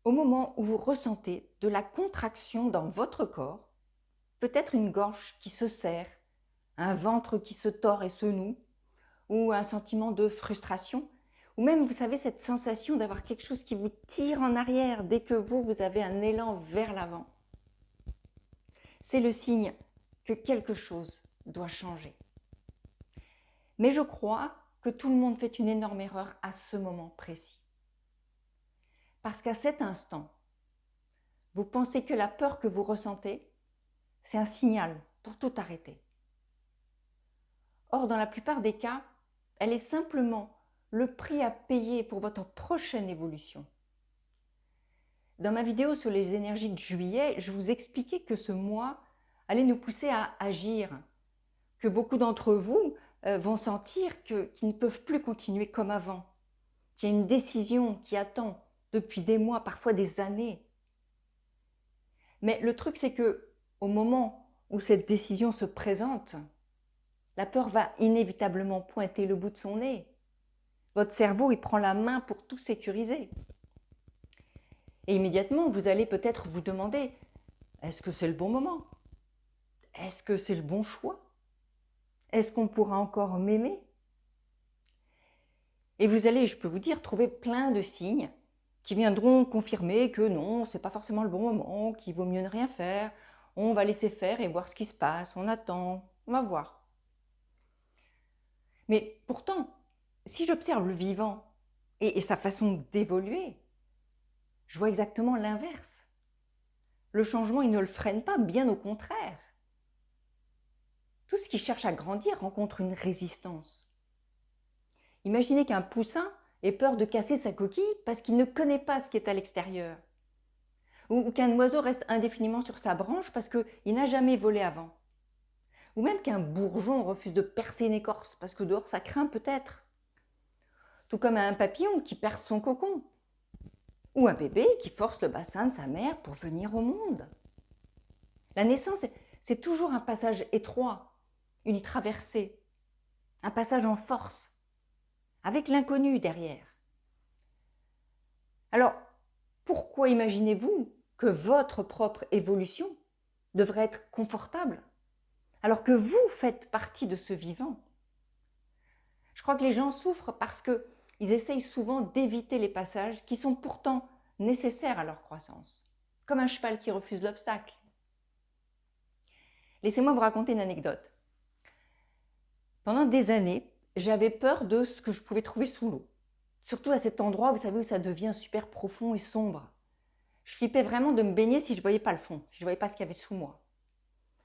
Au moment où vous ressentez de la contraction dans votre corps, peut-être une gorge qui se serre, un ventre qui se tord et se noue, ou un sentiment de frustration, ou même, vous savez, cette sensation d'avoir quelque chose qui vous tire en arrière dès que vous avez un élan vers l'avant. C'est le signe que quelque chose doit changer. Mais je crois que tout le monde fait une énorme erreur à ce moment précis. Parce qu'à cet instant, vous pensez que la peur que vous ressentez, c'est un signal pour tout arrêter. Or, dans la plupart des cas, elle est simplement le prix à payer pour votre prochaine évolution. Dans ma vidéo sur les énergies de juillet, je vous expliquais que ce mois allait nous pousser à agir, que beaucoup d'entre vous vont sentir qu'ils ne peuvent plus continuer comme avant, qu'il y a une décision qui attend depuis des mois, parfois des années. Mais le truc, c'est que au moment où cette décision se présente, la peur va inévitablement pointer le bout de son nez. Votre cerveau, il prend la main pour tout sécuriser. Et immédiatement, vous allez peut-être vous demander, est-ce que c'est le bon moment? Est-ce que c'est le bon choix? Est-ce qu'on pourra encore m'aimer? Et vous allez, je peux vous dire, trouver plein de signes qui viendront confirmer que non, c'est pas forcément le bon moment, qu'il vaut mieux ne rien faire, on va laisser faire et voir ce qui se passe, on attend, on va voir. Mais pourtant, si j'observe le vivant et sa façon d'évoluer, je vois exactement l'inverse. Le changement, il ne le freine pas, bien au contraire. Tout ce qui cherche à grandir rencontre une résistance. Imaginez qu'un poussin ait peur de casser sa coquille parce qu'il ne connaît pas ce qui est à l'extérieur. Ou qu'un oiseau reste indéfiniment sur sa branche parce qu'il n'a jamais volé avant. Ou même qu'un bourgeon refuse de percer une écorce parce que dehors ça craint peut-être. Tout comme un papillon qui perce son cocon. Ou un bébé qui force le bassin de sa mère pour venir au monde. La naissance, c'est toujours un passage étroit, une traversée, un passage en force, avec l'inconnu derrière. Alors, pourquoi imaginez-vous que votre propre évolution devrait être confortable alors que vous faites partie de ce vivant? Je crois que les gens souffrent parce qu'ils essayent souvent d'éviter les passages qui sont pourtant nécessaires à leur croissance, comme un cheval qui refuse l'obstacle. Laissez-moi vous raconter une anecdote. Pendant des années, j'avais peur de ce que je pouvais trouver sous l'eau. Surtout à cet endroit, vous savez, où ça devient super profond et sombre. Je flippais vraiment de me baigner si je ne voyais pas le fond, si je ne voyais pas ce qu'il y avait sous moi.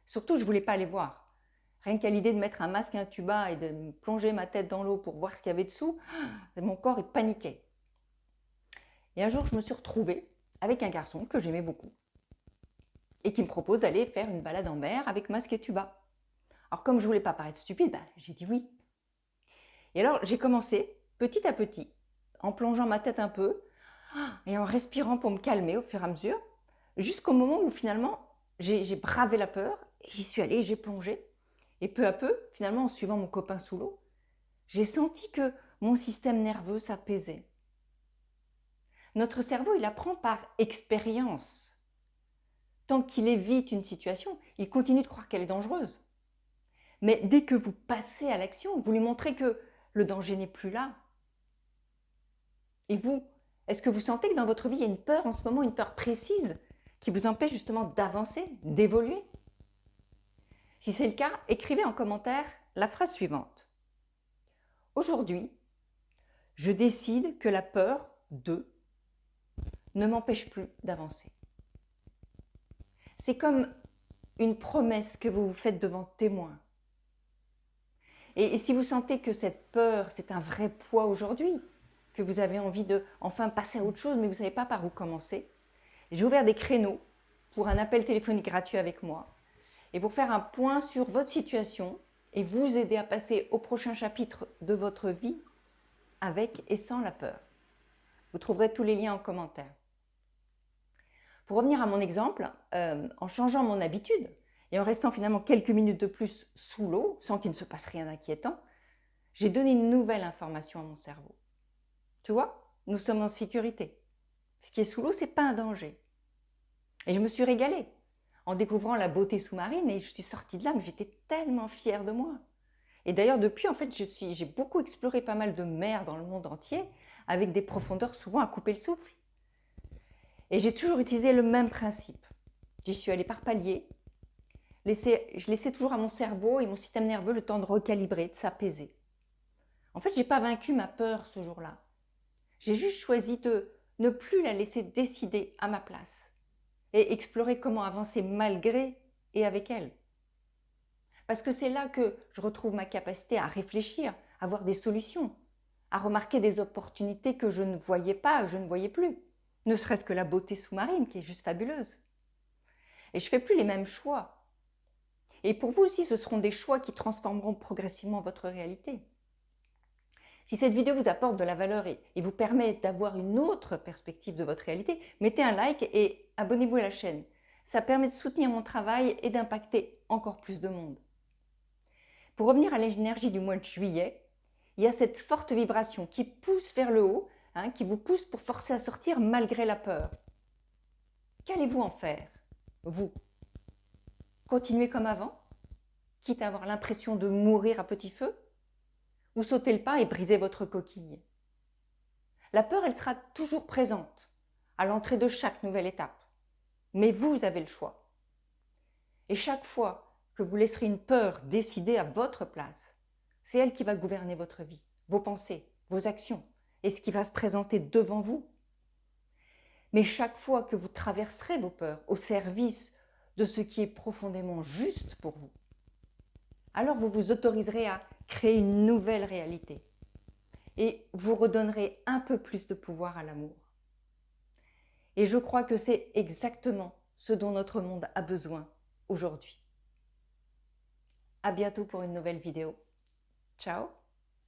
Surtout, je ne voulais pas aller voir. Rien qu'à l'idée de mettre un masque et un tuba et de me plonger ma tête dans l'eau pour voir ce qu'il y avait dessous, mon corps il paniquait. Et un jour, je me suis retrouvée avec un garçon que j'aimais beaucoup et qui me propose d'aller faire une balade en mer avec masque et tuba. Alors comme je ne voulais pas paraître stupide, j'ai dit oui. Et alors j'ai commencé petit à petit, en plongeant ma tête un peu et en respirant pour me calmer au fur et à mesure, jusqu'au moment où finalement j'ai bravé la peur, et j'y suis allée, j'ai plongé. Et peu à peu, finalement en suivant mon copain sous l'eau, j'ai senti que mon système nerveux s'apaisait. Notre cerveau, il apprend par expérience. Tant qu'il évite une situation, il continue de croire qu'elle est dangereuse. Mais dès que vous passez à l'action, vous lui montrez que le danger n'est plus là. Et vous, est-ce que vous sentez que dans votre vie, il y a une peur en ce moment, une peur précise qui vous empêche justement d'avancer, d'évoluer? Si c'est le cas, écrivez en commentaire la phrase suivante. Aujourd'hui, je décide que la peur de ne m'empêche plus d'avancer. C'est comme une promesse que vous vous faites devant témoin. Et si vous sentez que cette peur, c'est un vrai poids aujourd'hui, que vous avez envie de enfin passer à autre chose, mais vous ne savez pas par où commencer, j'ai ouvert des créneaux pour un appel téléphonique gratuit avec moi et pour faire un point sur votre situation et vous aider à passer au prochain chapitre de votre vie avec et sans la peur. Vous trouverez tous les liens en commentaire. Pour revenir à mon exemple, en changeant mon habitude et en restant finalement quelques minutes de plus sous l'eau, sans qu'il ne se passe rien d'inquiétant, j'ai donné une nouvelle information à mon cerveau. Tu vois, nous sommes en sécurité. Ce qui est sous l'eau, ce n'est pas un danger. Et je me suis régalée en découvrant la beauté sous-marine et je suis sortie de là, mais j'étais tellement fière de moi. Et d'ailleurs, depuis, en fait, j'ai beaucoup exploré pas mal de mers dans le monde entier, avec des profondeurs souvent à couper le souffle. Et j'ai toujours utilisé le même principe. J'y suis allée par paliers. Je laissais toujours à mon cerveau et mon système nerveux le temps de recalibrer, de s'apaiser. En fait, je n'ai pas vaincu ma peur ce jour-là. J'ai juste choisi de ne plus la laisser décider à ma place et explorer comment avancer malgré et avec elle. Parce que c'est là que je retrouve ma capacité à réfléchir, à voir des solutions, à remarquer des opportunités que je ne voyais pas, je ne voyais plus. Ne serait-ce que la beauté sous-marine qui est juste fabuleuse. Et je ne fais plus les mêmes choix. Et pour vous aussi, ce seront des choix qui transformeront progressivement votre réalité. Si cette vidéo vous apporte de la valeur et vous permet d'avoir une autre perspective de votre réalité, mettez un like et abonnez-vous à la chaîne. Ça permet de soutenir mon travail et d'impacter encore plus de monde. Pour revenir à l'énergie du mois de juillet, il y a cette forte vibration qui pousse vers le haut, qui vous pousse pour forcer à sortir malgré la peur. Qu'allez-vous en faire, vous? Continuer comme avant, quitte à avoir l'impression de mourir à petit feu? Ou sauter le pas et briser votre coquille? La peur, elle sera toujours présente à l'entrée de chaque nouvelle étape. Mais vous avez le choix. Et chaque fois que vous laisserez une peur décider à votre place, c'est elle qui va gouverner votre vie, vos pensées, vos actions et ce qui va se présenter devant vous. Mais chaque fois que vous traverserez vos peurs au service de ce qui est profondément juste pour vous, alors vous vous autoriserez à créer une nouvelle réalité et vous redonnerez un peu plus de pouvoir à l'amour. Et je crois que c'est exactement ce dont notre monde a besoin aujourd'hui. À bientôt pour une nouvelle vidéo. Ciao!